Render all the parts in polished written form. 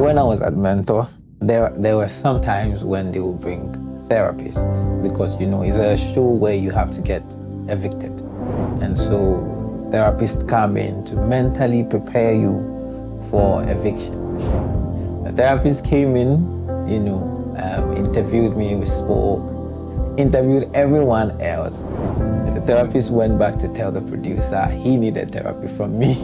when I was at Mentor, there were some times when they would bring therapists because, it's a show where you have to get evicted. And so therapists come in to mentally prepare you for eviction. The therapist came in, interviewed me, we spoke, interviewed everyone else. The therapist went back to tell the producer he needed therapy from me.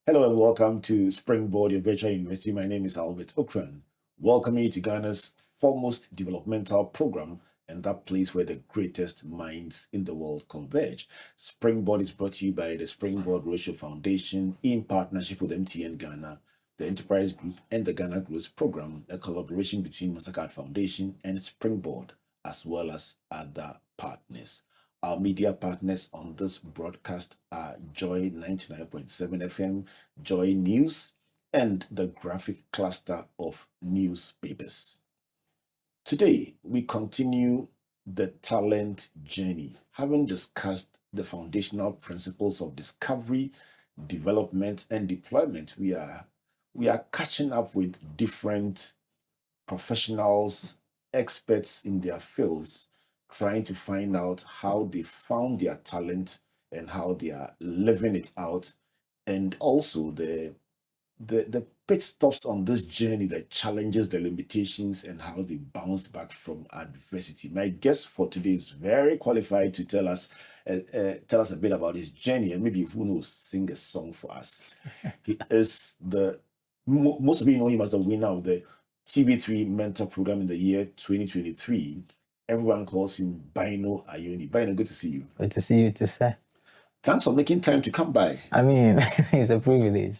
Hello and welcome to Springboard, your virtual university. My name is Albert Okran. Welcoming you to Ghana's foremost developmental program and that place where the greatest minds in the world converge. Springboard is brought to you by the Springboard Roadshow Foundation in partnership with MTN Ghana, the Enterprise Group and the Ghana Growth Program, a collaboration between Mastercard Foundation and Springboard, as well as other partners. Our media partners on this broadcast are Joy 99.7 FM, Joy News, and the graphic cluster of newspapers. Today, we continue the talent journey, having discussed the foundational principles of discovery, development, and deployment. We are catching up with different professionals, experts in their fields, trying to find out how they found their talent and how they are living it out, and also the pit stops on this journey, the challenges, the limitations, and how they bounced back from adversity. My guest for today is very qualified to tell us a bit about his journey, and maybe, who knows, sing a song for us. He is most of you know him as the winner of the TV3 Mentor program in the year 2023. Everyone calls him Byno Ayoni. Byno, good to see you. Good to see you too, sir. Thanks for making time to come by. I mean, it's a privilege.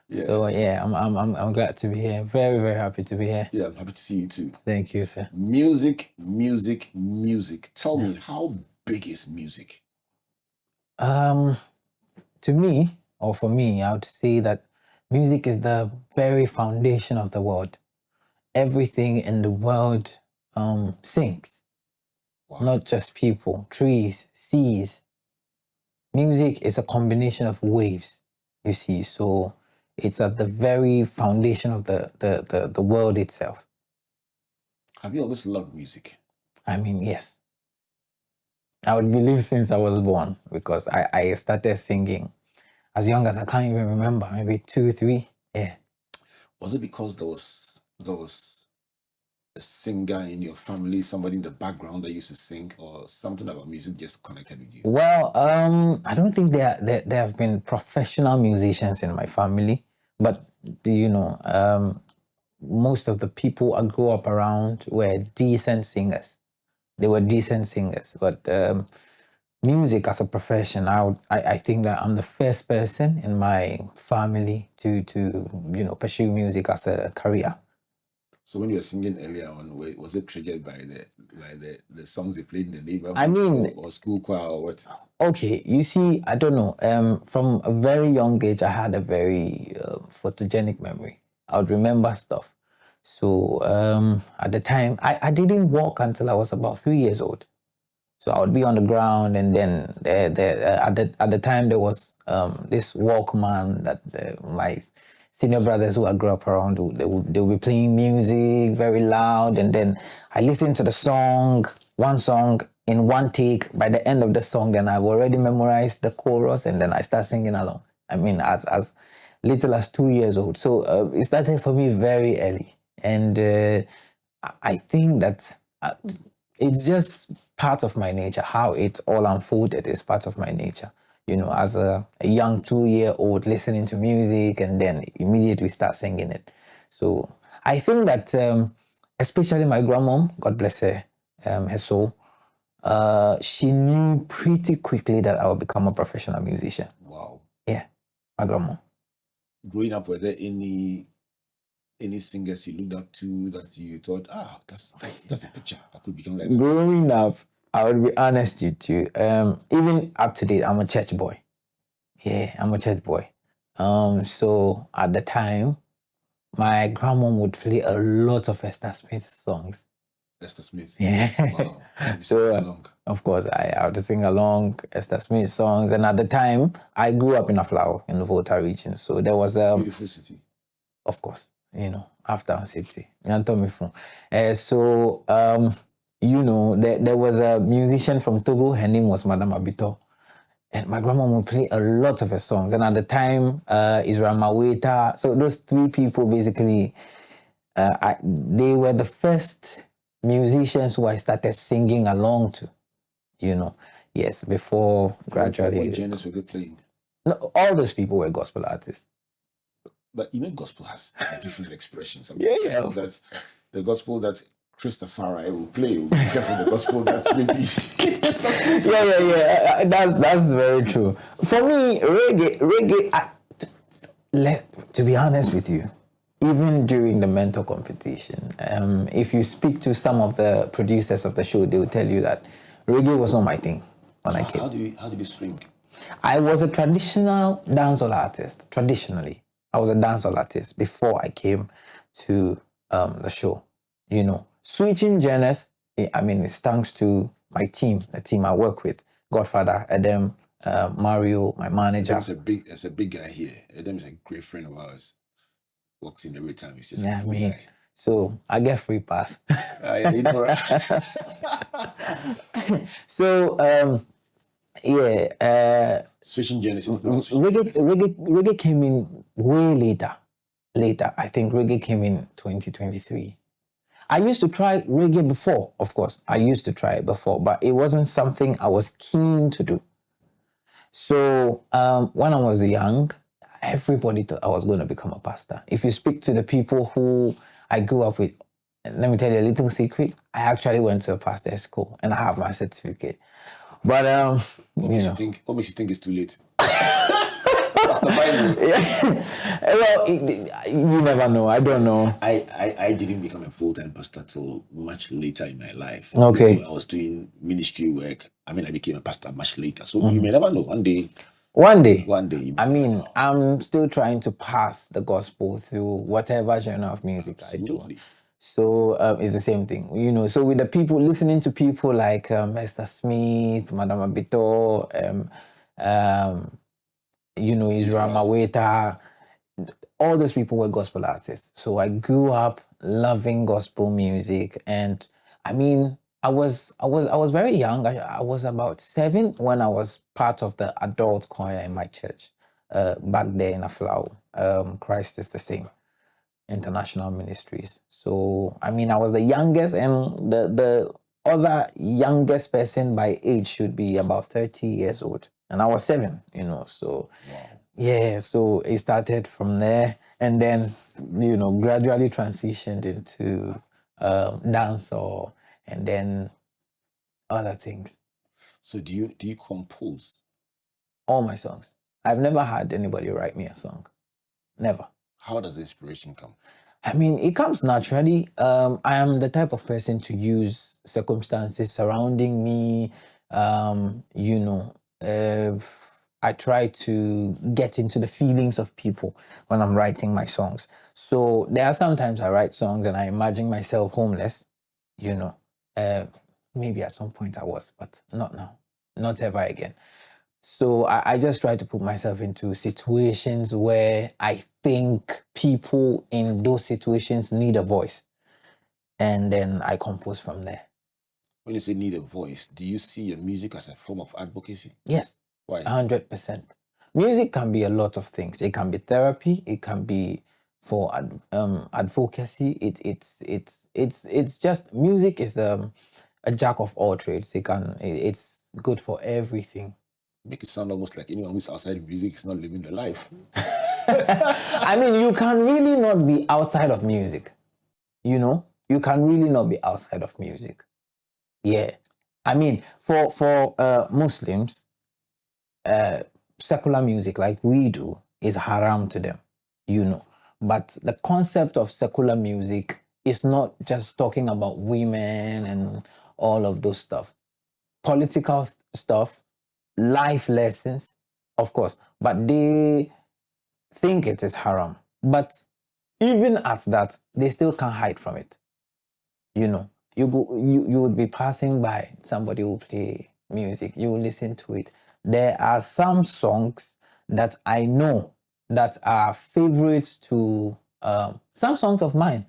Yeah. So yeah, I'm glad to be here. Very, very happy to be here. Yeah, I'm happy to see you too. Thank you, sir. Music. Tell me, how big is music? To me, or for me, I would say that music is the very foundation of the world. Everything in the world sings. Wow. Not just people, trees, seas. Music is a combination of waves, you see. So it's at the very foundation of the world itself. Have you always loved music? I mean, yes. I would believe since I was born, because I started singing as young as I can't even remember, maybe 2, 3. Yeah. Was it because there was a singer in your family, somebody in the background that used to sing, or something about music just connected with you? Well, I don't think there have been professional musicians in my family, but most of the people I grew up around were decent singers. They were decent singers, but music as a profession, I think that I'm the first person in my family to pursue music as a career. So when you were singing earlier on, was it triggered by the songs they played in the neighborhood? I mean, or school choir or what? Okay, you see, I don't know. From a very young age, I had a very photogenic memory. I would remember stuff. So at the time, I didn't walk until I was about 3 years old. So I would be on the ground, and then at the time there was this Walkman that my senior brothers who I grew up around, they would be playing music very loud, and then I listened to one song in one take. By the end of the song, then I've already memorized the chorus, and then I start singing along. I mean, as little as 2 years old. So it started for me very early, and I think that it's just part of my nature. How it all unfolded is part of my nature. As a young 2-year-old listening to music and then immediately start singing it. So I think that especially my grandmom, God bless her, her soul, she knew pretty quickly that I would become a professional musician. Wow. Yeah, my grandmom. Growing up, were there any singers you looked up to that you thought, that's a picture, I could become like that? Growing up, I would be honest with you. Even up to date, I'm a church boy. Yeah, I'm a church boy. So at the time, my grandmom would play a lot of Esther Smith songs. Esther Smith. Yeah. Wow. So, along. of course, I would sing along Esther Smith songs. And at the time, I grew up in Aflao, in the Volta region. So there was Beautiful city. of course, after city. So, there was a musician from Togo. Her name was Madame Abito. And my grandma would play a lot of her songs. And at the time, Israel Maweta. So those three people basically, they were the first musicians who I started singing along to, Yes, before gradually. What genres were they playing? No, all those people were gospel artists. But gospel has different expressions. Yeah. The gospel that Christopher will play will be different from the gospel that maybe. Yeah. That's very true. For me, reggae. To be honest with you, even during the mentor competition, if you speak to some of the producers of the show, they will tell you that reggae was not my thing when I came. How did you swing? I was a traditional dancehall artist. Traditionally, I was a dancehall artist before I came to the show. Switching genres, it's thanks to my team, the team I work with, Godfather, Adam, Mario, my manager. There's a big guy here. Adam is a great friend of ours. Walks in every time. He's just a cool guy. So I get free pass. So switching genres. Reggae came in way later. I think reggae came in 2023. I used to try reggae before, of course. I used to try it before, but it wasn't something I was keen to do. So when I was young, everybody thought I was going to become a pastor. If you speak to the people who I grew up with, let me tell you a little secret. I actually went to a pastor's school and I have my certificate. But what makes you think it's too late? Well, you never know. I don't know. I didn't become a full-time pastor till much later in my life. Okay. I was doing ministry work. I became a pastor much later. So you may never know. One day. I'm still trying to pass the gospel through whatever genre of music Absolutely. I do. So it's the same thing, So with the people, listening to people like Esther Smith, Madame Abito, Israel Maweta, all those people were gospel artists. So I grew up loving gospel music, and I was very young. I was about 7 when I was part of the adult choir in my church back there in Aflao. Christ is the Same International Ministries. So I was the youngest, and the other youngest person by age should be about 30 years old, and I was 7. So wow. Yeah, so it started from there, and then gradually transitioned into dancehall, and then other things. So do you compose all my songs? I've never had anybody write me a song. Never. How does the inspiration come? It comes naturally. I am the type of person to use circumstances surrounding me. I try to get into the feelings of people when I'm writing my songs. So there are sometimes I write songs and I imagine myself homeless. Maybe at some point I was, but not now. Not ever again. So I just try to put myself into situations where I think people in those situations need a voice. And then I compose from there. When you say need a voice, do you see your music as a form of advocacy? Yes. Why? 100%. Music can be a lot of things. It can be therapy. It can be for advocacy. It's just music is a jack of all trades. It's good for everything. Make it sound almost like anyone who's outside music is not living the life. You can really not be outside of music. You can really not be outside of music. Yeah. For Muslims, secular music like we do is haram to them, But the concept of secular music is not just talking about women and all of those stuff. political stuff, life lessons, of course, but they think it is haram. But even at that, they still can't hide from it. You would be passing by, somebody will play music, you will listen to it. There are some songs that I know that are favorites to some songs of mine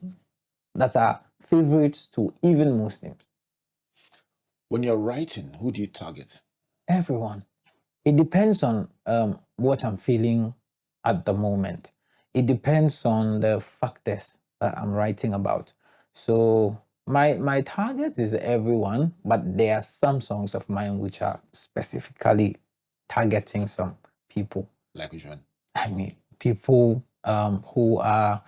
that are favorites to even Muslims. When you're writing, who do you target? Everyone. It depends on what I'm feeling at the moment. It depends on the factors that I'm writing about. So my target is everyone, but there are some songs of mine which are specifically targeting some people. Like which one? I mean, people who are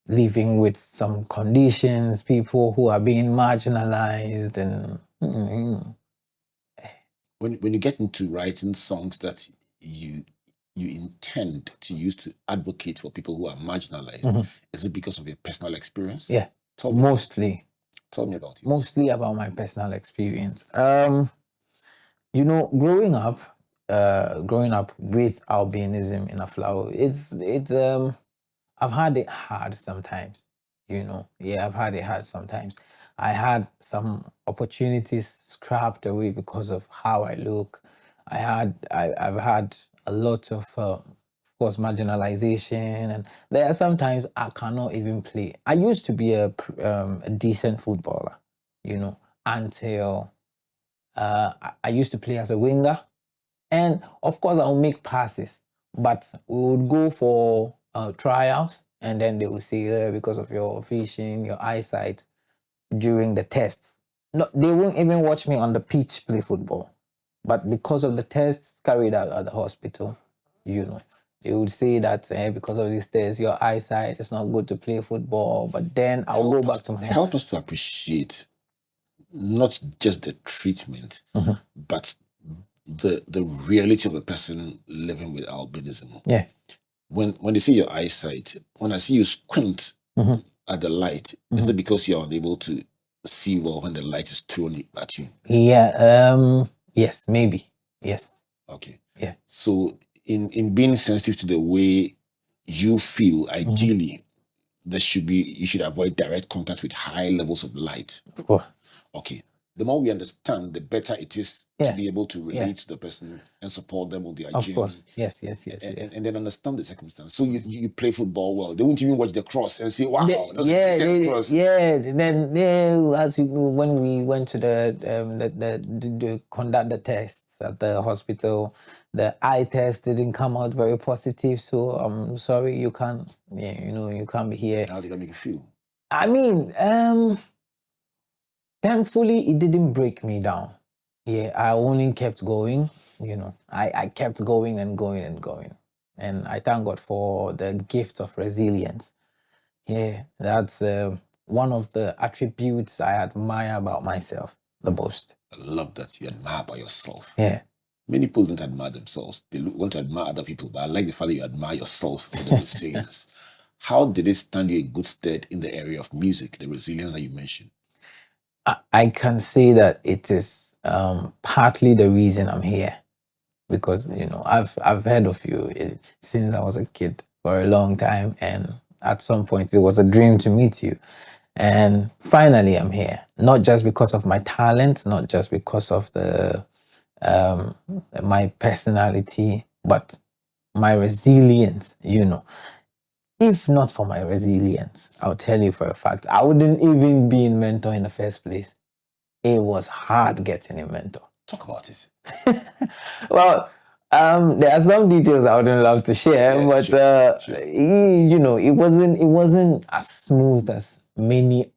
living with some conditions, people who are being marginalized, and when you get into writing songs that you intend to use to advocate for people who are marginalized, is it because of your personal experience? Yeah, mostly. Tell me about it. Mostly about my personal experience. Growing up with albinism in Aflao, I've had it hard sometimes. I've had it hard sometimes. I had some opportunities scrapped away because of how I look. I've had a lot of course, marginalization, and there are sometimes I cannot even play. I used to be a decent footballer, until I used to play as a winger, and of course I'll make passes, but we would go for trials, and then they will say, because of your vision, your eyesight, during the tests, no, they won't even watch me on the pitch play football, but because of the tests carried out at the hospital, they would say that because of these tests, your eyesight is not good to play football. But then I'll go back to my... Help us to appreciate not just the treatment, but the reality of a person living with albinism. Yeah. When they see your eyesight, when I see you squint at the light, is it because you're unable to see well when the light is thrown at you? Yeah. Yes, maybe. Yes. Okay. Yeah. So in being sensitive to the way you feel, ideally, you should avoid direct contact with high levels of light. Of course. Okay. The more we understand, the better it is to be able to relate to the person and support them with their journey. Of course. Yes. And then understand the circumstance. So you play football well. They won't even watch the cross and say, wow, that's a decent cross. Yeah. Then when we went to the conduct the tests at the hospital, the eye test didn't come out very positive. So I'm sorry, you can't. You can't be here. How did that make you feel? I mean, thankfully, it didn't break me down. Yeah, I only kept going, I kept going and going and going. And I thank God for the gift of resilience. Yeah, that's one of the attributes I admire about myself the most. I love that you admire about yourself. Yeah. Many people don't admire themselves. They want to admire other people, but I like the fact that you admire yourself for the resilience. How did it stand you in good stead in the area of music, the resilience that you mentioned? I can say that it is partly the reason I'm here, because I've heard of you since I was a kid for a long time, and at some point it was a dream to meet you, and finally I'm here. Not just because of my talent, not just because of the my personality, but my resilience. If not for my resilience, I'll tell you for a fact, I wouldn't even be in Mentor in the first place. It was hard getting a mentor. Talk about it. Well, there are some details I wouldn't love to share, but sure. It wasn't as smooth as many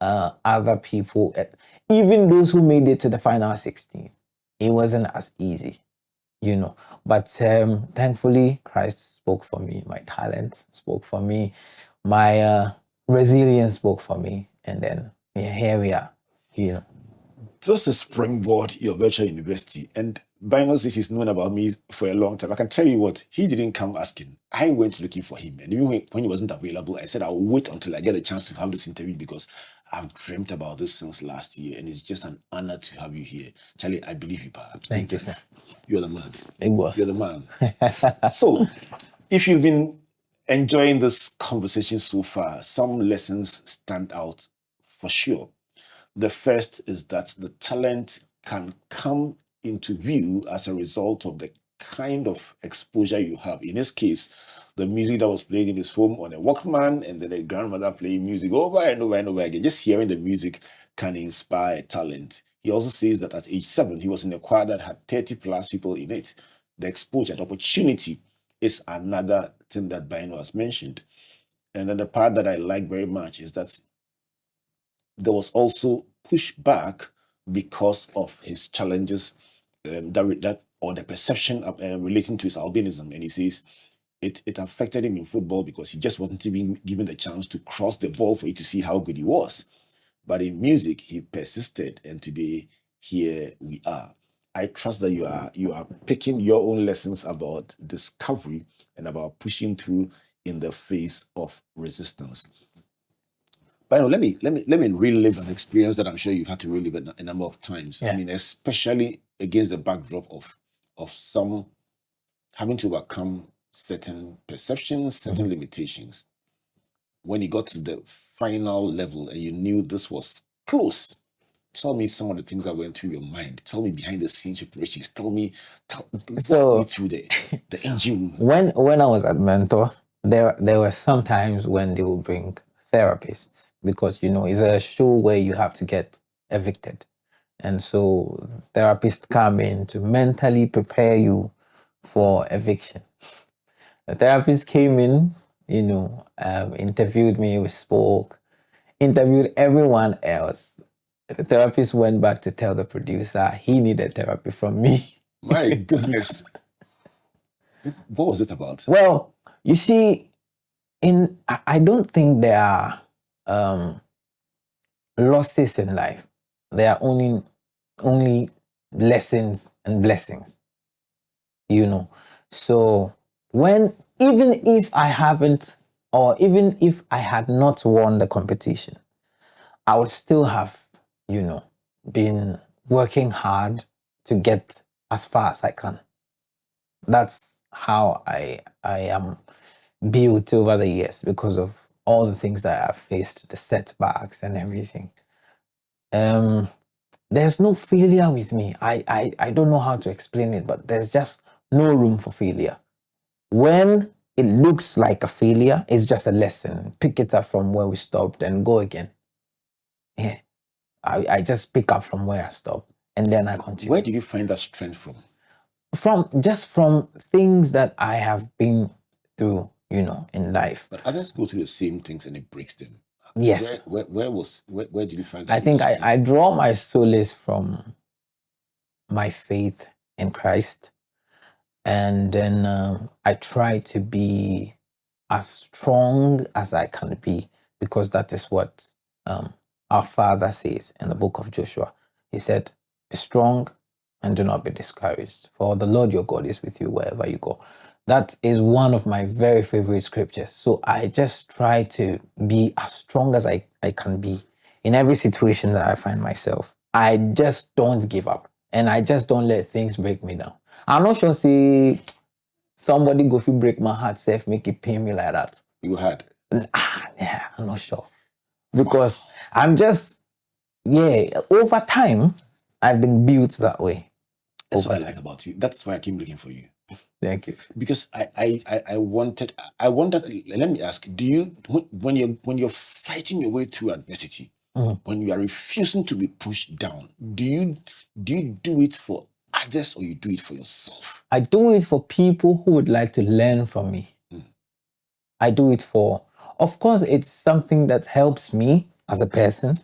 other people. Even those who made it to the final 16, it wasn't as easy. But thankfully Christ spoke for me. My talent spoke for me. My resilience spoke for me. And then here we are. This is Springboard, your virtual university. And Byno says he's known about me for a long time. I can tell you what, he didn't come asking. I went looking for him. And even when he wasn't available, I said, I'll wait until I get a chance to have this interview because I've dreamt about this since last year. And it's just an honor to have you here. Charlie, I believe you, Pap. Thank you, sir. You're the man. It was. You're the man. So, if you've been enjoying this conversation so far, some lessons stand out for sure. The first is that the talent can come into view as a result of the kind of exposure you have. In this case, the music that was played in his home on a Walkman, and then a grandmother playing music over and over and over again. Just hearing the music can inspire talent. He also says that at age 7, he was in a choir that had 30 plus people in it. The exposure, the opportunity is another thing that Byno has mentioned. And then the part that I like very much is that there was also pushback because of his challenges or the perception of, relating to his albinism. And he says it affected him in football because he just wasn't even given the chance to cross the ball for you to see how good he was. But in music, he persisted, and today here we are. I trust that you are picking your own lessons about discovery and about pushing through in the face of resistance. But let me relive an experience that I'm sure you've had to relive a number of times. Yeah. I mean, especially against the backdrop of some having to overcome certain perceptions, certain limitations. When you got to the final level and you knew this was close, tell me some of the things that went through your mind. Tell me behind the scenes preparations. Walk me through the engine room. When I was at Mentor, there were some times when they would bring therapists because, it's a show where you have to get evicted. And so therapists come in to mentally prepare you for eviction. The therapist came in, interviewed me, we spoke, interviewed everyone else. The therapist went back to tell the producer he needed therapy from me. My goodness. What was it about? Well, you see, I don't think there are losses in life. There are only lessons and blessings. So even if I haven't, or even if I had not won the competition, I would still have, been working hard to get as far as I can. That's how I am built over the years because of all the things that I've faced, the setbacks and everything. There's no failure with me. I don't know how to explain it, but there's just no room for failure. When it looks like a failure, it's just a lesson. Pick it up from where we stopped and go again. Yeah. I just pick up from where I stopped and then I continue. Where did you find that strength from? From things that I have been through, in life. But others go through the same things and it breaks them. Yes. Where did you find that? I think I draw my solace from my faith in Christ. And then I try to be as strong as I can be because that is what our Father says in the book of Joshua. He said, be strong and do not be discouraged, for the Lord your God is with you wherever you go. That is one of my very favorite scriptures. So I just try to be as strong as I can be in every situation that I find myself. I just don't give up and I just don't let things break me down. I'm not sure, see, somebody go to break my heart, safe, make it pain me like that. You had? Yeah, I'm not sure. Because I'm just, over time, I've been built that way. That's what I like about you. That's why I came looking for you. Thank you. Because I wanted, let me ask, do you, when you're fighting your way through adversity, when you are refusing to be pushed down, do you do it for others or you do it for yourself? I do it for people who would like to learn from me. I do it of course, it's something that helps me as a person,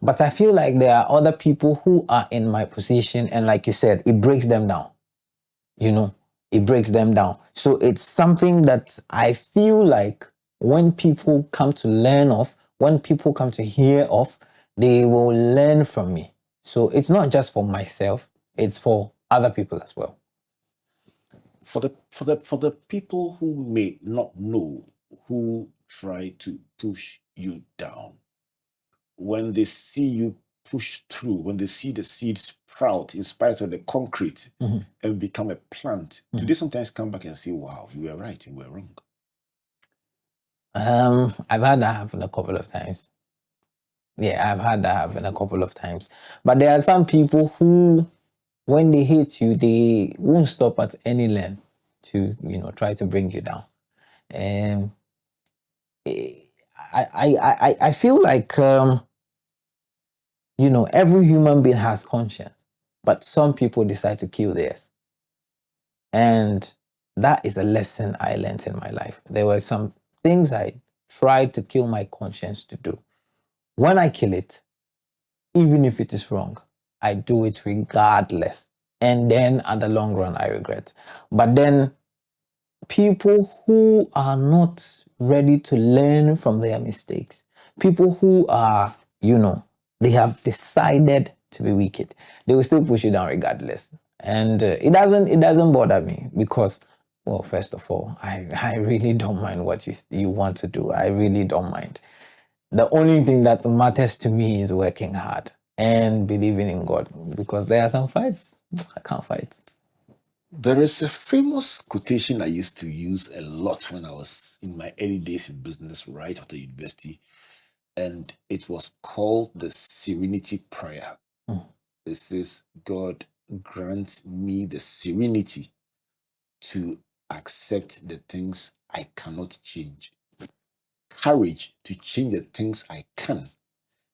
but I feel like there are other people who are in my position and like you said, it breaks them down. It breaks them down. So it's something that I feel like when people come to learn of, when people come to hear of, they will learn from me. So it's not just for myself, it's for other people as well. For the people who may not know, who try to push you down, when they see you push through, when they see the seed sprout in spite of the concrete and become a plant, do they sometimes come back and say, wow, you were right and we were wrong? I've had that happen a couple of times. Yeah, I've had that happen a couple of times. But there are some people who, when they hate you, they won't stop at any length to, try to bring you down. And I feel like, every human being has conscience, but some people decide to kill theirs. And that is a lesson I learned in my life. There were some things I tried to kill my conscience to do. When I kill it, even if it is wrong, I do it regardless. And then at the long run, I regret. But then people who are not ready to learn from their mistakes, people who are, they have decided to be wicked, they will still push you down regardless. And it doesn't bother me because, well, first of all, I really don't mind what you want to do. I really don't mind. The only thing that matters to me is working hard and believing in God, because there are some fights I can't fight. There is a famous quotation I used to use a lot when I was in my early days in business, right after university, and it was called the Serenity Prayer. It says, God, grant me the serenity to accept the things I cannot change, courage to change the things I can,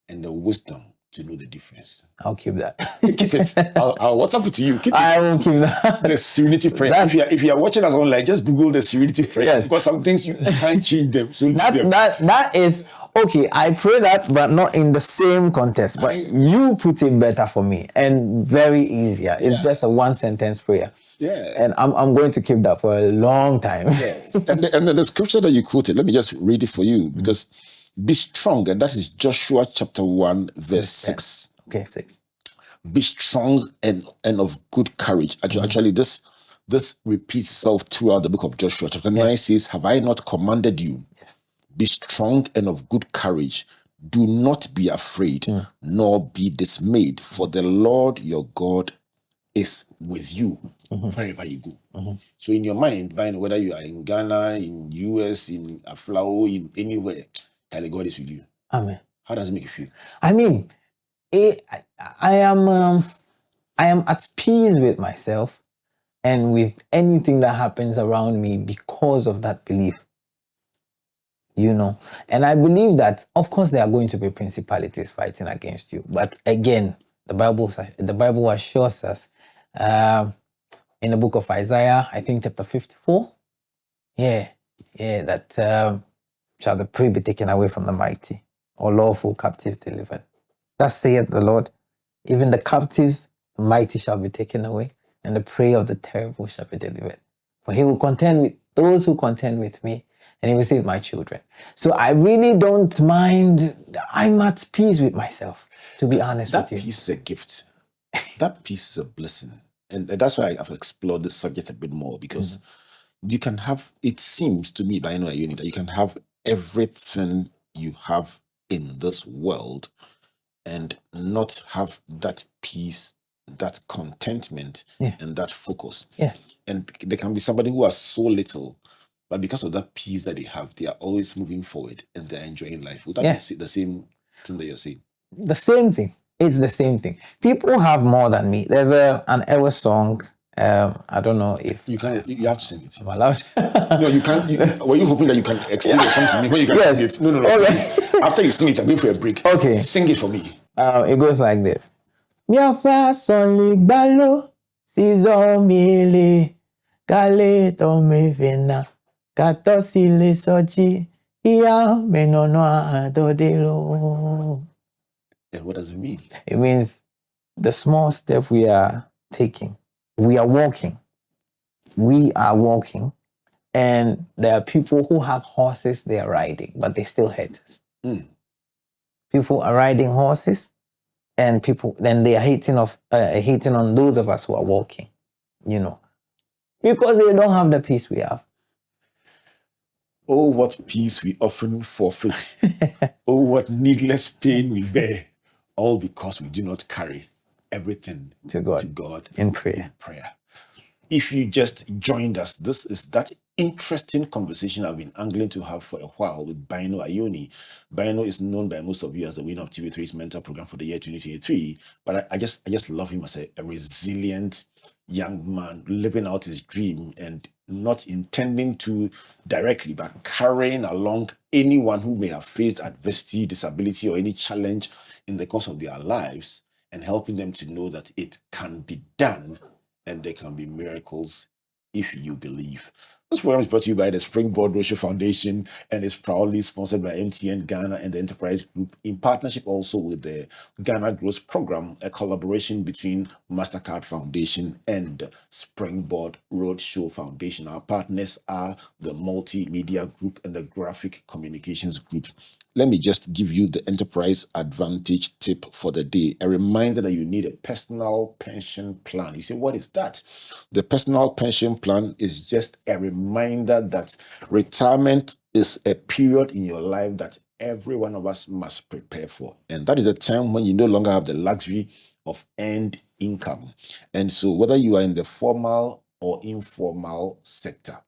and the wisdom to know the difference. I'll keep that. Keep it. I'll WhatsApp it to you. Keep it. I will keep that. The Serenity Prayer. If you are watching us online, just Google the Serenity Prayer. Yes. Because some things you can't change them. So that is okay. I pray that, but not in the same context. But you put it better for me and very easier. It's just a one sentence prayer. Yeah. And I'm going to keep that for a long time. Yes. and the scripture that you quoted, let me just read it for you, because be strong, and that is Joshua chapter 1, verse 6. Okay, 6. Be strong and of good courage. Actually, this repeats itself throughout the book of Joshua. Chapter 9 says, have I not commanded you? Yes. Be strong and of good courage. Do not be afraid, nor be dismayed, for the Lord your God is with you wherever you go. So in your mind, whether you are in Ghana, in US, in Aflao, in anywhere, God is with you. Amen. How does it make you feel? I mean, I am at peace with myself and with anything that happens around me because of that belief. And I believe that, of course, there are going to be principalities fighting against you. But again, the Bible assures us in the book of Isaiah, I think chapter 54, that shall the prey be taken away from the mighty, or lawful captives delivered. Thus saith the Lord, even the captives, the mighty shall be taken away, and the prey of the terrible shall be delivered. For he will contend with those who contend with me, and he will save my children. So I really don't mind. I'm at peace with myself, to be honest with you. That peace is a gift. That peace is a blessing. And that's why I've explored this subject a bit more, because you can have, it seems to me, Byno Ayoni, that you can have everything you have in this world and not have that peace, that contentment, and that focus. Yeah. And there can be somebody who has so little, but because of that peace that they have, they are always moving forward and they're enjoying life. Would that be the same thing that you're saying? The same thing. It's the same thing. People have more than me. There's an Ewa song. I don't know if you can. You have to sing it. I'm allowed. No, you can't. Were you hoping that you can explain something to me when you can sing it? No. Okay. After you sing it, I'm going for a break. Okay. Sing it for me. It goes like this. Miafa solik balo sizo miele kale to me vena kato sile soji iya menono adodelo. And what does it mean? It means the small step we are taking. We are walking. We are walking. And there are people who have horses they are riding, but they still hate us. People are riding horses and people, then they are hating on those of us who are walking, because they don't have the peace we have. Oh, what peace we often forfeit. Oh, what needless pain we bear, all because we do not carry everything to God in prayer. If you just joined us, this is that interesting conversation I've been angling to have for a while with Byno Ayoni. Byno is known by most of you as the winner of TV3's Mentor program for the year 2023, but I just love him as a resilient young man living out his dream and not intending to directly, but carrying along anyone who may have faced adversity, disability, or any challenge in the course of their lives, and helping them to know that it can be done and there can be miracles if you believe. This program is brought to you by the Springboard Roadshow Foundation and is proudly sponsored by MTN Ghana and the Enterprise Group, in partnership also with the Ghana Growth Program, a collaboration between MasterCard Foundation and Springboard Roadshow Foundation. Our partners are the Multimedia Group and the Graphic Communications Group. Let me just give you the Enterprise Advantage tip for the day. A reminder that you need a personal pension plan. You say, what is that? The personal pension plan is just a reminder that retirement is a period in your life that every one of us must prepare for. And that is a time when you no longer have the luxury of earned income. And so whether you are in the formal or informal sector,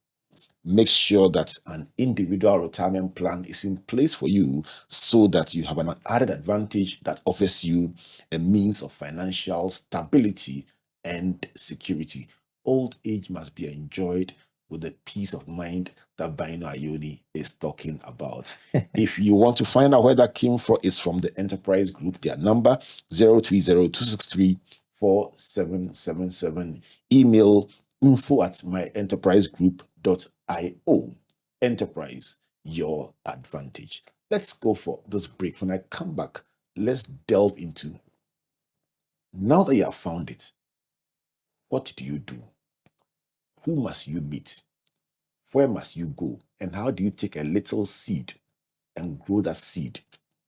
make sure that an individual retirement plan is in place for you so that you have an added advantage that offers you a means of financial stability and security. Old age must be enjoyed with the peace of mind that Byno Ayoni is talking about. If you want to find out where that came from, it's from the Enterprise Group. Their number 030-263-4777. Email info@myenterprisegroup.io. Enterprise, your advantage. Let's go for this break. When I come back, let's delve into, now that you have found it, what do you do? Who must you meet? Where must you go? And how do you take a little seed and grow that seed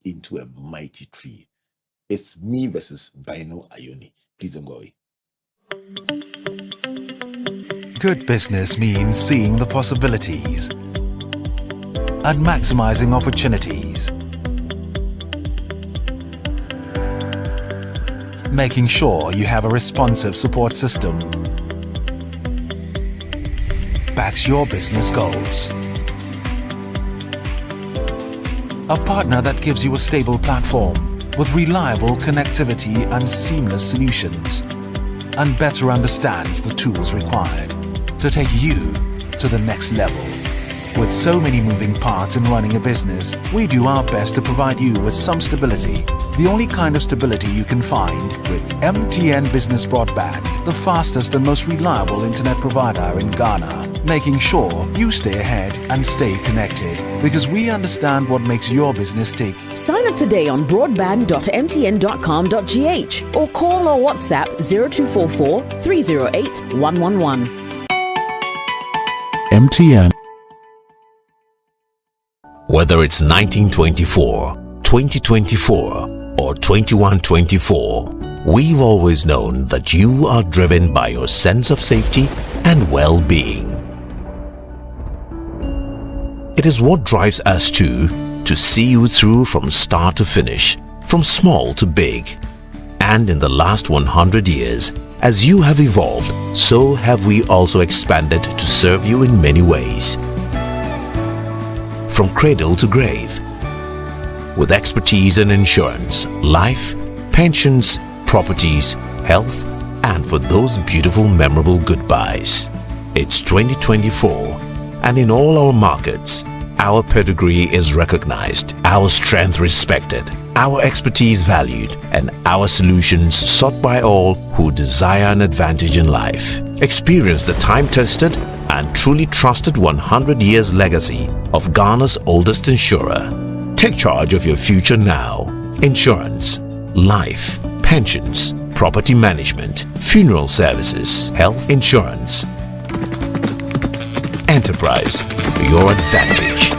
into a mighty tree? It's me versus Byno Ayoni. Please don't go away. Good business means seeing the possibilities and maximizing opportunities. Making sure you have a responsive support system backs your business goals. A partner that gives you a stable platform with reliable connectivity and seamless solutions, and better understands the tools required to take you to the next level. With so many moving parts in running a business, we do our best to provide you with some stability. The only kind of stability you can find with MTN Business Broadband, the fastest and most reliable internet provider in Ghana, making sure you stay ahead and stay connected, because we understand what makes your business tick. Sign up today on broadband.mtn.com.gh or call or WhatsApp 0244 308 111. MTN. Whether it's 1924, 2024, or 2124, we've always known that you are driven by your sense of safety and well-being. It is what drives us to see you through from start to finish, from small to big. And in the last 100 years, as you have evolved, so have we also expanded to serve you in many ways. From cradle to grave, with expertise in insurance, life, pensions, properties, health, and for those beautiful memorable goodbyes. It's 2024, and in all our markets, our pedigree is recognized, our strength respected, our expertise valued, and our solutions sought by all who desire an advantage in life. Experience the time-tested and truly trusted 100 years legacy of Ghana's oldest insurer. Take charge of your future now. Insurance, life, pensions, property management, funeral services, health insurance. Enterprise, your advantage.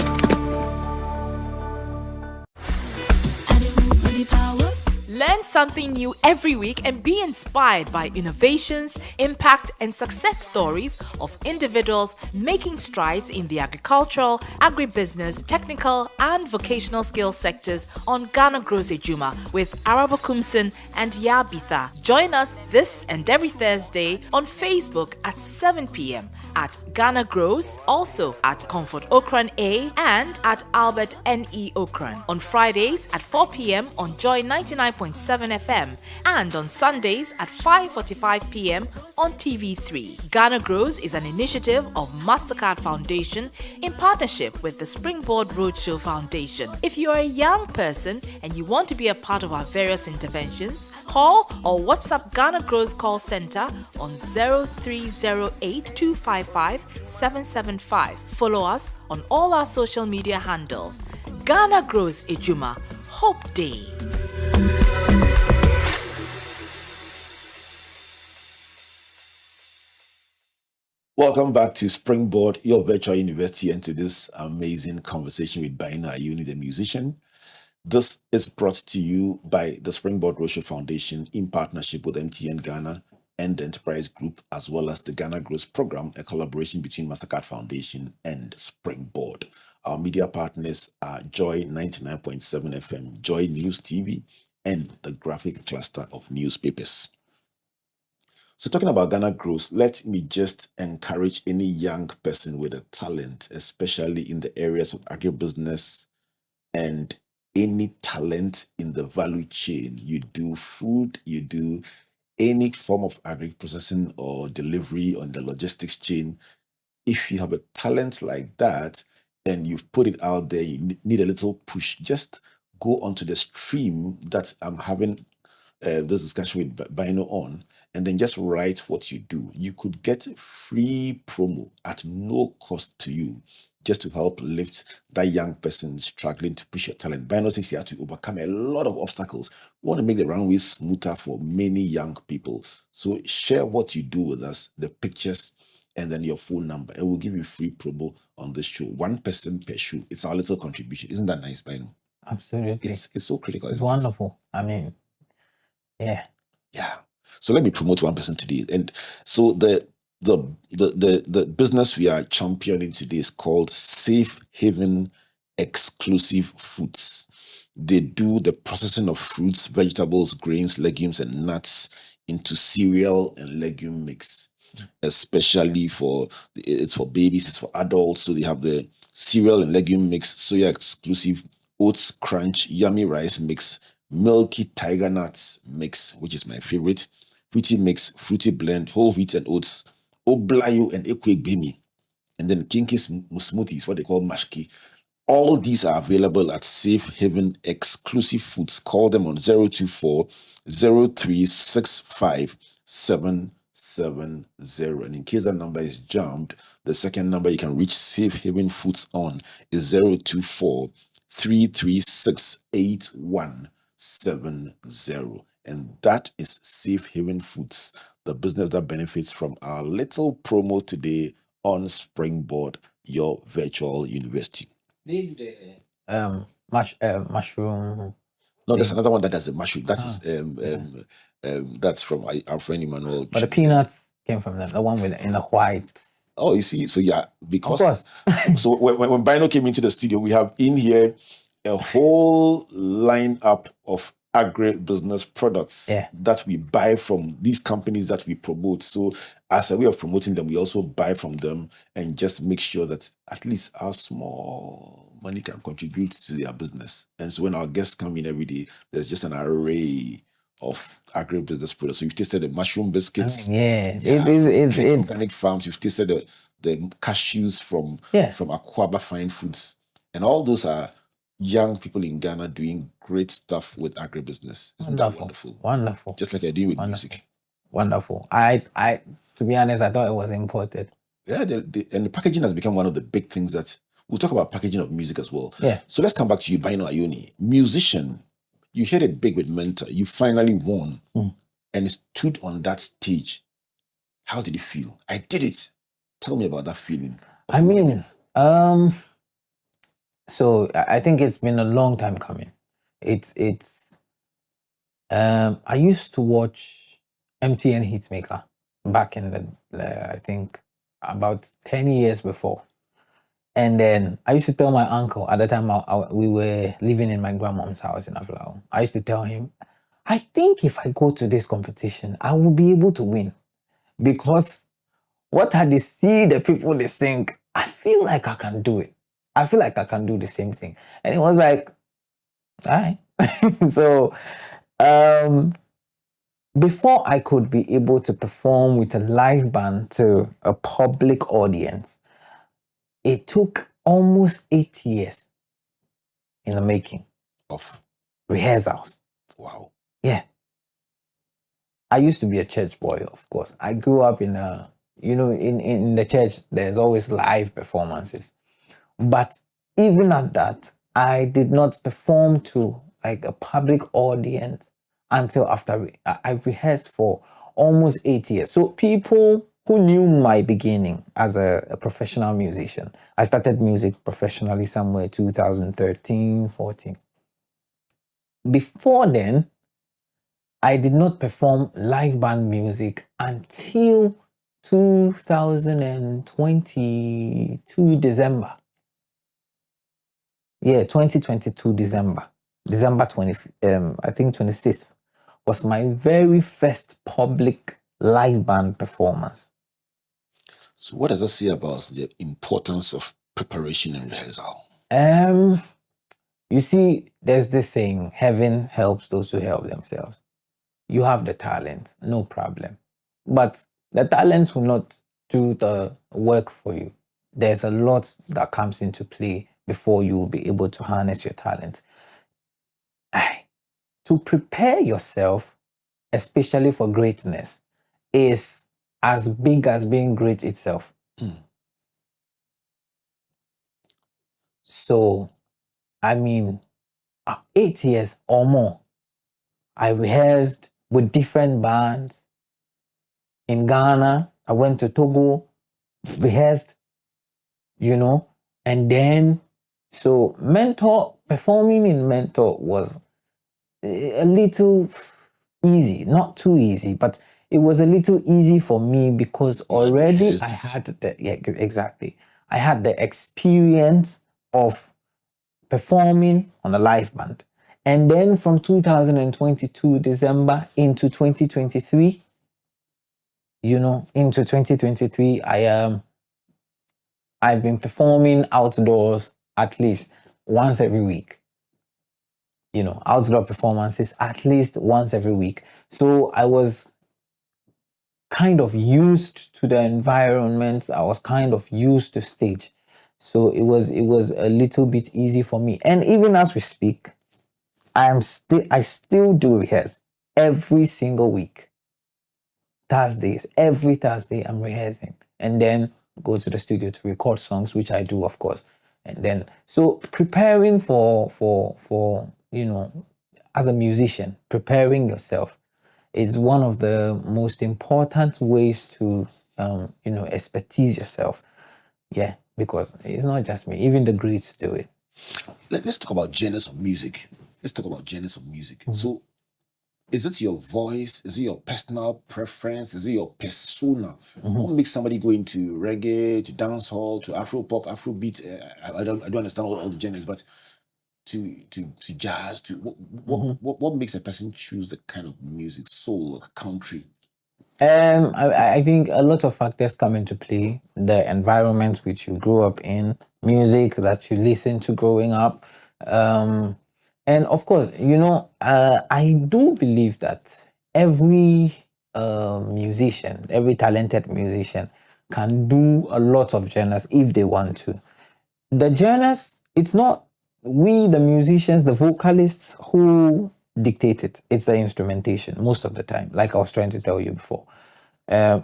Learn something new every week and be inspired by innovations, impact, and success stories of individuals making strides in the agricultural, agribusiness, technical, and vocational skills sectors on Ghana Grows Ejuma with Arabo Kumsin and Yabitha. Join us this and every Thursday on Facebook at 7 p.m. at Ghana Grows, also at Comfort Okran A and at Albert N.E. Okran. On Fridays at 4 p.m. on Joy 99.7 FM and on Sundays at 5:45 p.m. on TV3. Ghana Grows is an initiative of MasterCard Foundation in partnership with the Springboard Roadshow Foundation. If you are a young person and you want to be a part of our various interventions, call or WhatsApp Ghana Grows call center on 0308 255 775. Follow us on all our social media handles. Ghana Grows Ejuma. Hope Day. Welcome back to Springboard, your virtual university, and to this amazing conversation with Byno Ayoni, the musician. This is brought to you by the Springboard Roadshow Foundation in partnership with MTN Ghana and the Enterprise Group, as well as the Ghana Grows Program, a collaboration between MasterCard Foundation and Springboard. Our media partners are Joy 99.7 FM, Joy News TV, and the graphic cluster of newspapers. So talking about Ghana Grows, let me just encourage any young person with a talent, especially in the areas of agribusiness and any talent in the value chain. You do food, you do any form of agri-processing or delivery on the logistics chain. If you have a talent like that and you've put it out there, you need a little push. Just go onto the stream that I'm having this discussion with Byno on, and then just write what you do. You could get free promo at no cost to you, just to help lift that young person struggling to push your talent. Byno says you have to overcome a lot of obstacles. We want to make the runway smoother for many young people. So share what you do with us, the pictures, and then your phone number, and we'll give you free promo on this show. 1 person per show. It's our little contribution. Isn't that nice, Byno? Absolutely. It's so critical. It's wonderful. I mean, yeah. So let me promote 1 person today. And so the business we are championing today is called Safe Haven Exclusive Foods. They do the processing of fruits, vegetables, grains, legumes, and nuts into cereal and legume mix, especially it's for babies, it's for adults. So they have the cereal and legume mix, soya exclusive, oats crunch, yummy rice mix, milky tiger nuts mix, which is my favorite, fruity mix, fruity blend, whole wheat and oats, oblayo and ekwegbemi, and then kinky smoothies, what they call mashki. All these are available at Safe Haven Exclusive Foods. Call them on 024 0365 770. And in case that number is jammed, the second number you can reach Safe Haven Foods on is 024 336 8170. And that is Safe Haven Foods, the business that benefits from our little promo today on Springboard, your virtual university. They do the mushroom. No, there's another one that does a mushroom. That is that's from our friend Emmanuel. But the peanuts came from them. The one in the white. Oh, you see, so yeah, because Of course. so when Byno came into the studio, we have in here a whole lineup of agri-business products that we buy from these companies that we promote. So as a way of promoting them, we also buy from them and just make sure that at least our small money can contribute to their business. And so when our guests come in every day, there's just an array of agri-business products. So you've tasted the mushroom biscuits. It's organic farms. You've tasted the cashews from Aquaba Fine Foods. And all those are young people in Ghana doing great stuff with agribusiness. Isn't that wonderful? Wonderful. Just like I do with music. Wonderful. I to be honest, I thought it was imported. Yeah, and the packaging has become one of the big things that we'll talk about packaging of music as well. Yeah. So let's come back to you, Byno Ayoni. Musician, you hit it big with Mentor. You finally won and stood on that stage. How did it feel? I did it. Tell me about that feeling. I mean, so I think it's been a long time coming. It's I used to watch MTN Hitmaker back in the I think about 10 years before. And then I used to tell my uncle at the time we were living in my grandmom's house in Aflao. I used to tell him, I think if I go to this competition, I will be able to win. Because what I see the people they sing, I feel like I can do it. I feel like I can do the same thing. And it was like, all right. So before I could be able to perform with a live band to a public audience, it took almost 8 years in the making Of rehearsals. wow. Yeah. I used to be a church boy, of course. I grew up in in the church, there's always live performances. But even at that, I did not perform to like a public audience until after I rehearsed for almost 8 years. So people who knew my beginning as a professional musician, I started music professionally somewhere 2013, 14. Before then, I did not perform live band music until 2022 December. Yeah, 2022 December. December 20, I think 26th was my very first public live band performance. So what does that say about the importance of preparation and rehearsal? You see, there's this saying, heaven helps those who help themselves. You have the talent, no problem. But the talent will not do the work for you. There's a lot that comes into play before you will be able to harness your talent. To prepare yourself, especially for greatness, is as big as being great itself. So, 8 years or more, I rehearsed with different bands. In Ghana, I went to Togo, rehearsed, and then, so performing in Mentor was a little easy, not too easy, but it was a little easy for me because already I had exactly. I had the experience of performing on a live band. And then from 2022 December into 2023, into 2023, I've been performing outdoors at least once every week. Outdoor performances at least once every week. So I was kind of used to the environment. I was kind of used to stage. So it was a little bit easy for me. And even as we speak, I still do rehearse every single week. Every Thursday I'm rehearsing. And then go to the studio to record songs, which I do, of course. And then, so preparing for as a musician, preparing yourself is one of the most important ways to, expertise yourself. Yeah, because it's not just me, even the greats do it. Let's talk about genres of music. So, is it your voice? Is it your personal preference? Is it your persona? What makes somebody go into reggae, to dancehall, to Afro pop, Afrobeat? I don't understand all the genres, but to jazz, what makes a person choose the kind of music, soul, country? I think a lot of factors come into play. The environment which you grew up in, music that you listen to growing up, and of course, I do believe that every musician, every talented musician can do a lot of genres if they want to. The genres, it's not we, the musicians, the vocalists who dictate it. It's the instrumentation most of the time, like I was trying to tell you before.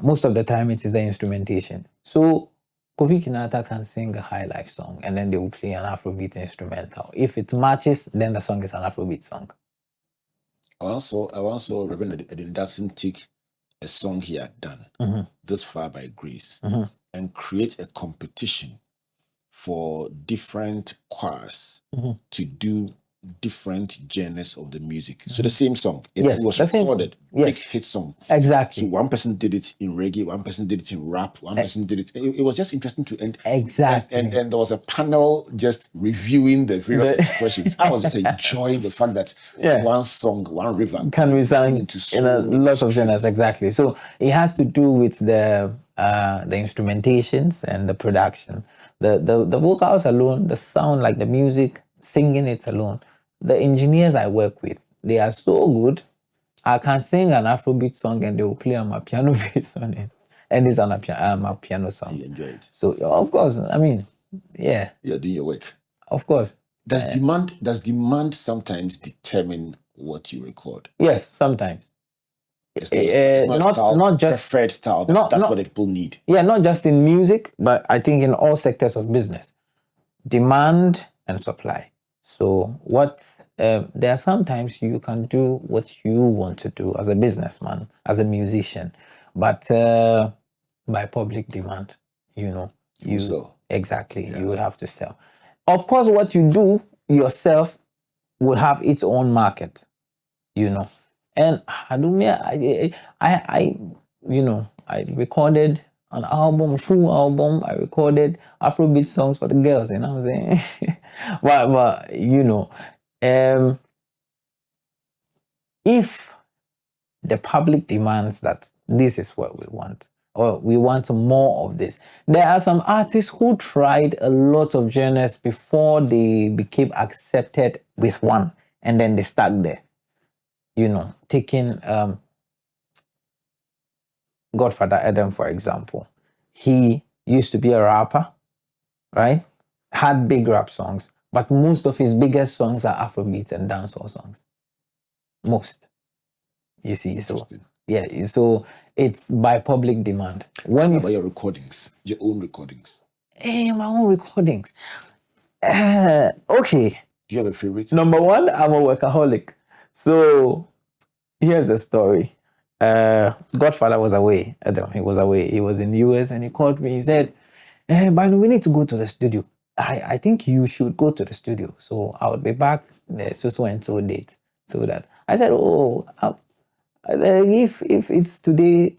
Most of the time it is the instrumentation. So Kofi Kinata can sing a high life song and then they will play an Afrobeat instrumental. If it matches, then the song is an Afrobeat song. I also Reverend Edin doesn't take a song he had done this far by grace and create a competition for different choirs to do different genres of the music. So the same song, it Yes, was the same song. recorded, Yes. big hit song. Exactly. So one person did it in reggae, one person did it in rap, one person did it. It was just interesting to end. Exactly. And there was a panel just reviewing the various The- expressions. I was just enjoying the fact that Yeah. one song, one river Can be sung into so in a many lot of streams. genres, exactly. So it has to do with the instrumentations and the production. The vocals alone, the sound, like the music, singing it alone. The engineers I work with, they are so good. I can sing an Afrobeat song and they will play on my piano bass on it, and it's on my piano song. You enjoy it. So of course, I mean, yeah, You're doing your work. of course, Does demand sometimes determine what you record? yes, sometimes. It's not not- style, not just- preferred style. not- That's not- what the people need. Yeah, not just in music, but I think in all sectors of business, demand and supply. So there are sometimes you can do what you want to do as a businessman, as a musician, but by public demand, you sell. exactly, you would have to sell. Of course, what you do yourself will have its own market, And I recorded an album, a full album. I recorded Afrobeat songs for the girls, you know what I'm saying? but if the public demands that this is what we want, or we want more of this, there are some artists who tried a lot of genres before they became accepted with one, and then they stuck there. Taking Godfather Adam, for example. He used to be a rapper, right? Had big rap songs, but most of his biggest songs are Afrobeats and dancehall songs. Most. You see, so it's by public demand. Tell me about your recordings, your own recordings. My own recordings. Okay. Do you have a favorite? Number one, I'm a workaholic. So here's the story. Godfather was away. Adam, he was away. He was in the US and he called me. He said, Byno, we need to go to the studio. I think you should go to the studio. So I would be back so and so date. So that I said, if it's today,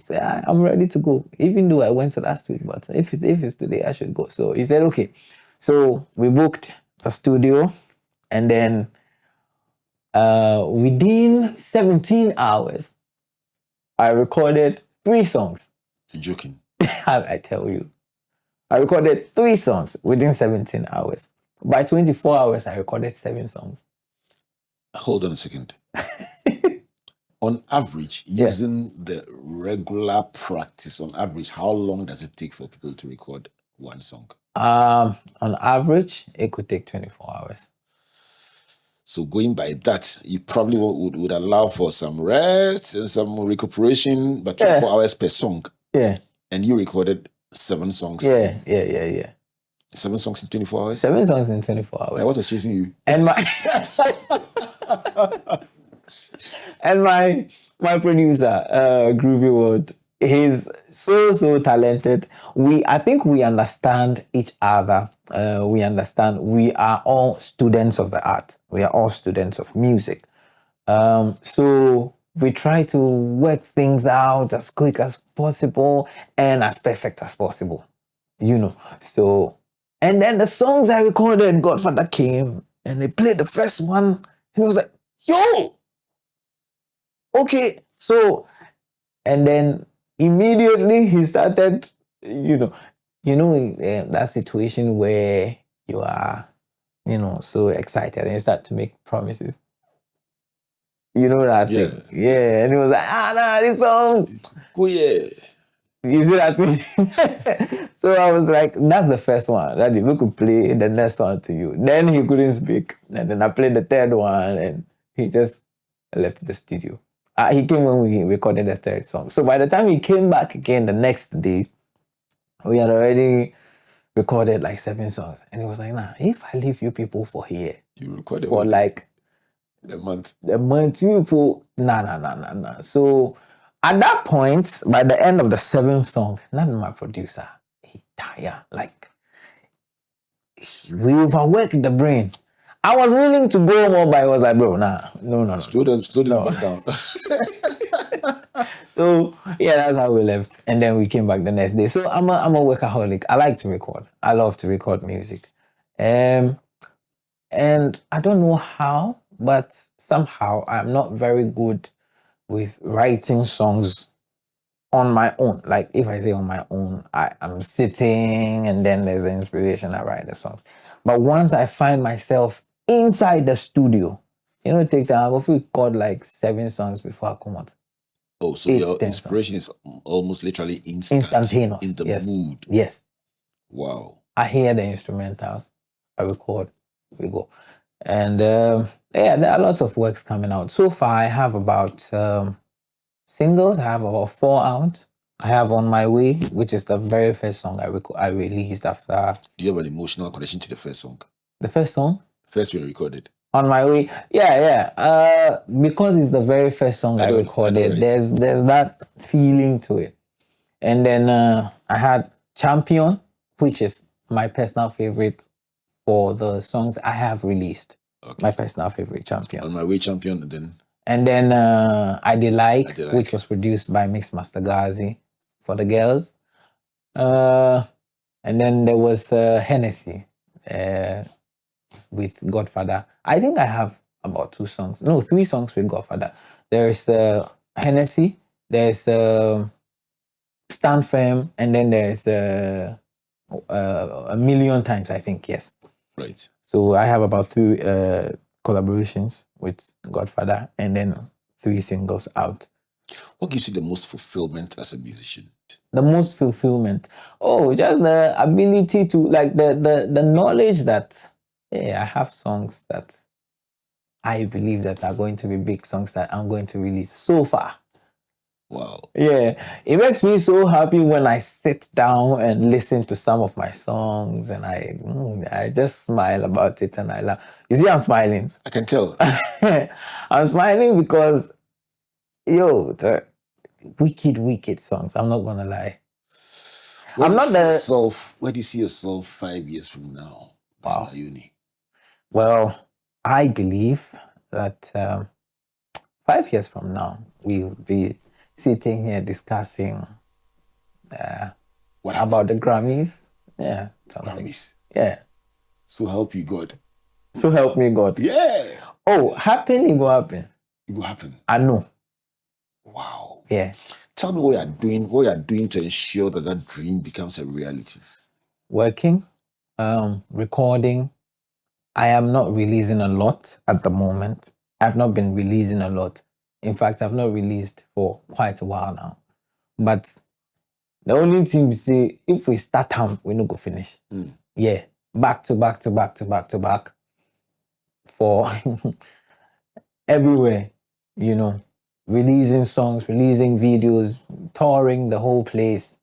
I'm ready to go. Even though I went to last week, but if it's today, I should go. So he said, okay. So we booked the studio, and then within 17 hours, I recorded 3 songs. You're joking. I tell you. I recorded 3 songs within 17 hours. By 24 hours, I recorded 7 songs. Hold on a second. On average, using the regular practice, on average, how long does it take for people to record one song? On average, it could take 24 hours. So going by that, you probably would allow for some rest and some recuperation, but 24 hours per song. Yeah. And you recorded 7 songs. Yeah. 7 songs in 24 hours? 7 songs in 24 hours. And what was chasing you? And my producer, Groovy World, he's so talented. I think we understand each other. We are all students of the art. We are all students of music. So we try to work things out as quick as possible and as perfect as possible. So, and then the songs I recorded, Godfather came and they played the first one. He was like, yo! Okay, so, and then immediately he started, that situation where you are, so excited and you start to make promises. You know that thing? Yeah, and he was like, this song. Oh, yeah. You see that thing? So I was like, that's the first one. That we could play the next one to you. Then he couldn't speak. And then I played the third one and he just left the studio. He came when we recorded the third song. So by the time he came back again the next day, we had already recorded like 7 songs. And he was like, if I leave you people for here, you recorded for like a month. You people, nah. So at that point, by the end of the 7th song, not my producer, he tired. Like, we overworked the brain. I was willing to go more, but I was like, bro, nah, no. Slow this back down. So yeah, that's how we left, and then we came back the next day. So I'm a workaholic. I like to record. I love to record music, and I don't know how, but somehow I'm not very good with writing songs on my own. Like if I say on my own, I'm sitting and then there's an inspiration, I write the songs. But once I find myself inside the studio, take time. I've record like 7 songs before I come out. Oh, so your inspiration is almost literally instantaneous. In the yes. mood. Yes. Wow. I hear the instrumentals, I record, we go. And there are lots of works coming out. So far, I have about singles. I have about 4 out. I have On My Way, which is the very first song I released after. Do you have an emotional connection to the first song? The first song? First we recorded. On My Way. Yeah. Because it's the very first song I recorded, there's that feeling to it. And then I had Champion, which is my personal favorite for the songs I have released. Okay. My personal favorite, Champion. On My Way, Champion, and then? And then I Did Like, which was produced by Mixmaster Ghazi for the girls. And then there was Hennessy with Godfather. I think I have about 3 songs with Godfather. There's Hennessy, there's Stand Firm, and then there's A Million Times, I think, yes. Right. So I have about 3 collaborations with Godfather, and then 3 singles out. What gives you the most fulfillment as a musician? The most fulfillment? Oh, just the ability to, like, the knowledge that, I have songs that I believe that are going to be big songs that I'm going to release so far. Wow. Yeah, it makes me so happy when I sit down and listen to some of my songs, and I just smile about it and I laugh. You see, I'm smiling. I can tell. I'm smiling because, the wicked songs. I'm not gonna lie. Where do you see yourself 5 years from now? Wow. Byno Ayoni? Well, I believe that 5 years from now we'll be sitting here discussing about the Grammys. Yeah. Grammys. Yeah. So help you God. So help me God. Yeah. Oh, it will happen. It will happen. I know. Wow. Yeah. Tell me what you're doing to ensure that dream becomes a reality. Working, recording. I am not releasing a lot at the moment. I've not been releasing a lot. In fact, I've not released for quite a while now. But the only thing we say, if we start time, we no go finish. Yeah. Back to back for everywhere, releasing songs, releasing videos, touring the whole place,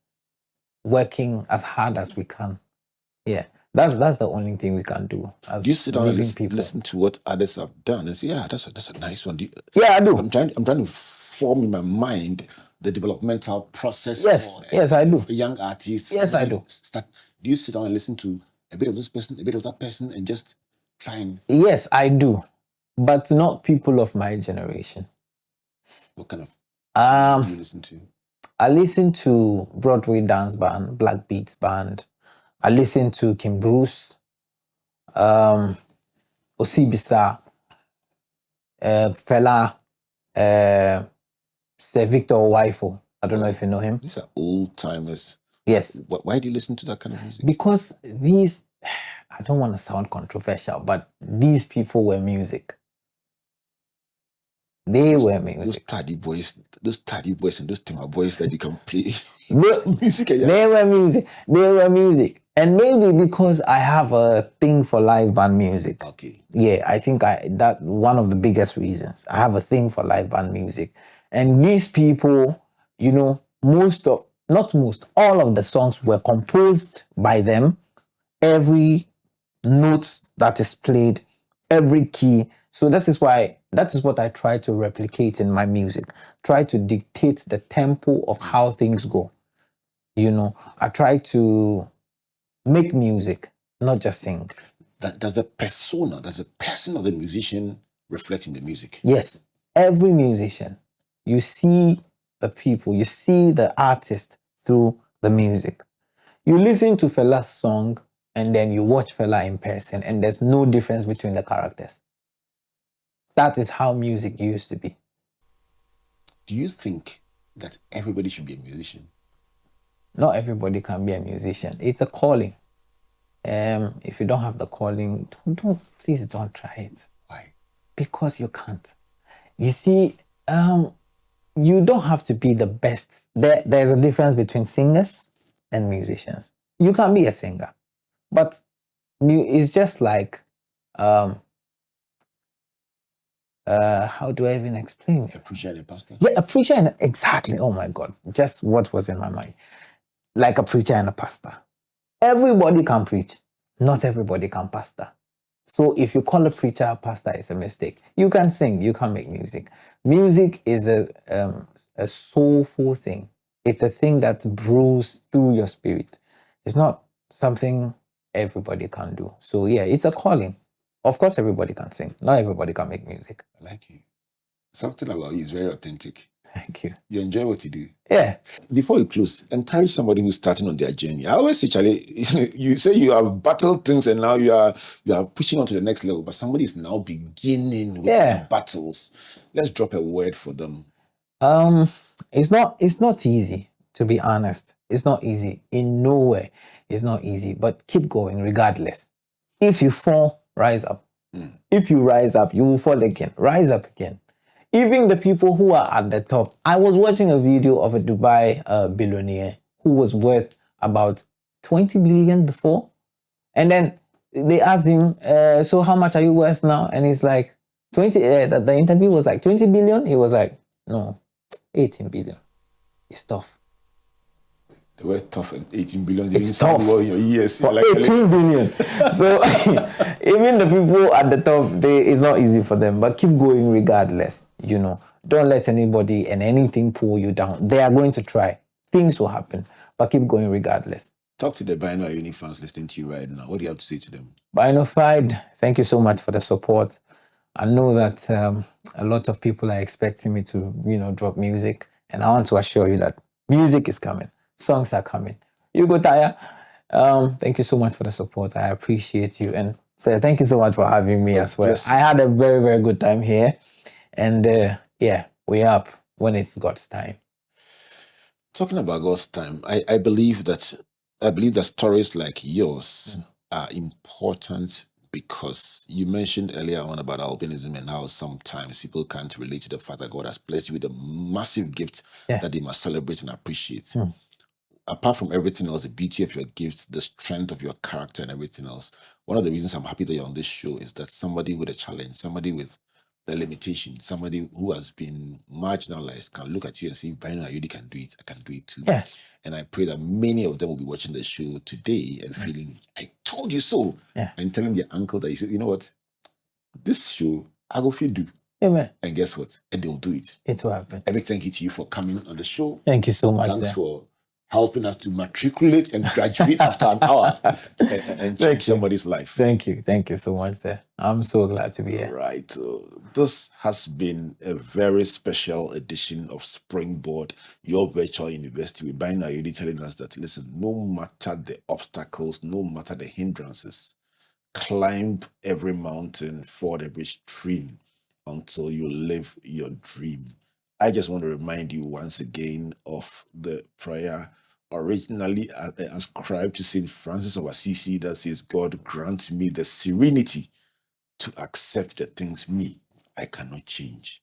working as hard as we can. Yeah. That's the only thing we can do. Do you sit down and listen to what others have done and say, yeah, that's a nice one? Yeah, I do. I'm trying to form in my mind the developmental process. Yes, I do. Young artists. Yes, I do. Do you sit down and listen to a bit of this person, a bit of that person, and just try and... Yes, I do. But not people of my generation. What kind of music do you listen to? I listen to Broadway Dance Band, Black Beats Band. I listen to Kim Bruce, Osibisa, Fela, Sir Victor Waifo. I don't know if you know him. These are old timers. Yes. Why do you listen to that kind of music? Because these, I don't want to sound controversial, but these people were music. They were music. Those tardy boys and those timber boys that you can play. Music. They were music. They were music. And maybe because I have a thing for live band music. Okay. Yeah, I think that one of the biggest reasons. I have a thing for live band music. And these people, all of the songs were composed by them. Every note that is played, every key. So that is what I try to replicate in my music. Try to dictate the tempo of how things go. I try to make music, not just sing. does the persona, does the person of the musician reflect in the music? Yes, every musician, you see the people, you see the artist through the music. You listen to Fela's song and then you watch Fela in person and there's no difference between the characters. That is how music used to be. Do you think that everybody should be a musician? Not everybody can be a musician. It's a calling. If you don't have the calling, please don't try it. Why? Because you can't. You see, you don't have to be the best. There's a difference between singers and musicians. You can be a singer, but it's just like, how do I even explain it? A preacher and a pastor? Yeah, a preacher and exactly. Oh my God, just what was in my mind. Like a preacher and a pastor. Everybody can preach. Not everybody can pastor. So if you call a preacher a pastor, it's a mistake. You can sing, you can make music. Music is a soulful thing. It's a thing that brews through your spirit. It's not something everybody can do. So yeah, it's a calling. Of course, everybody can sing. Not everybody can make music. I like you. Something about you is very authentic. Thank you. You enjoy what you do. Yeah. Before we close, encourage somebody who's starting on their journey. I always say, Charlie, you say you have battled things and now you are pushing on to the next level, but somebody is now beginning with their battles. Let's drop a word for them. It's not easy, to be honest. It's not easy. In no way. It's not easy, but keep going regardless. If you fall, rise up. If you rise up, you will fall again. Rise up again. Even the people who are at the top. I was watching a video of a Dubai billionaire who was worth about 20 billion before. And then they asked him, so how much are you worth now? And he's like, 20. The interview was like 20 billion. He was like, no, 18 billion. It's tough. The word tough and 18 billion. It's tough. Well in your ears. For 18 billion. So even the people at the top, it's not easy for them, but keep going regardless. You know, don't let anybody and anything pull you down. They are going to try. Things will happen, but keep going regardless. Talk to the Byno Ayoni fans listening to you right now. What do you have to say to them? Bynofied, thank you so much for the support. I know that a lot of people are expecting me to, drop music, and I want to assure you that music is coming. Songs are coming. You go, Taya. Thank you so much for the support. I appreciate you. And sir, thank you so much for having me as well. Yes. I had a very, very good time here. And we're up when it's God's time. Talking about God's time, I believe that stories like yours are important because you mentioned earlier on about albinism and how sometimes people can't relate to the fact that God has blessed you with a massive gift that they must celebrate and appreciate. Apart from everything else, the beauty of your gifts, the strength of your character and everything else, one of the reasons I'm happy that you're on this show is that somebody with a challenge, somebody with the limitation, somebody who has been marginalized can look at you and say, Byno Ayoni can do it, I can do it too. Yeah. And I pray that many of them will be watching the show today and feeling, I told you so. Yeah. And telling their uncle that, you know what, this show, I go feel do. Amen. And guess what? And they'll do it. It will happen. A big thank you to you for coming on the show. Thank you so much. Thanks for helping us to matriculate and graduate after an hour and change somebody's life. Thank you. Thank you so much, sir. I'm so glad to be here. Right. This has been a very special edition of Springboard, your virtual university with Byno Ayoni telling us that, listen, no matter the obstacles, no matter the hindrances, climb every mountain, ford every stream until you live your dream. I just want to remind you once again of the prayer originally ascribed to St. Francis of Assisi that says, God grant me the serenity to accept the things I cannot change,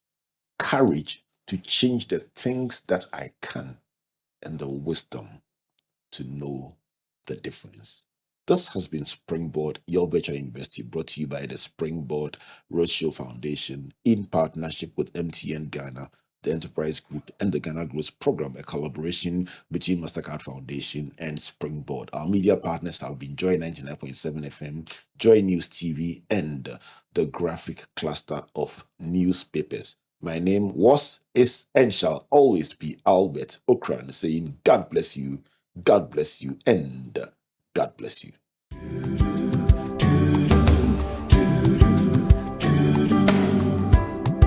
courage to change the things that I can, and the wisdom to know the difference. This has been Springboard, your virtual university, brought to you by the Springboard Roadshow Foundation in partnership with MTN Ghana, the Enterprise Group, and the Ghana Growth Program, a collaboration between Mastercard Foundation and Springboard. Our media partners have been Joy 99.7 FM, Joy News TV, and the graphic cluster of newspapers. My name is, and shall always be Albert Okran, saying God bless you, and God bless you.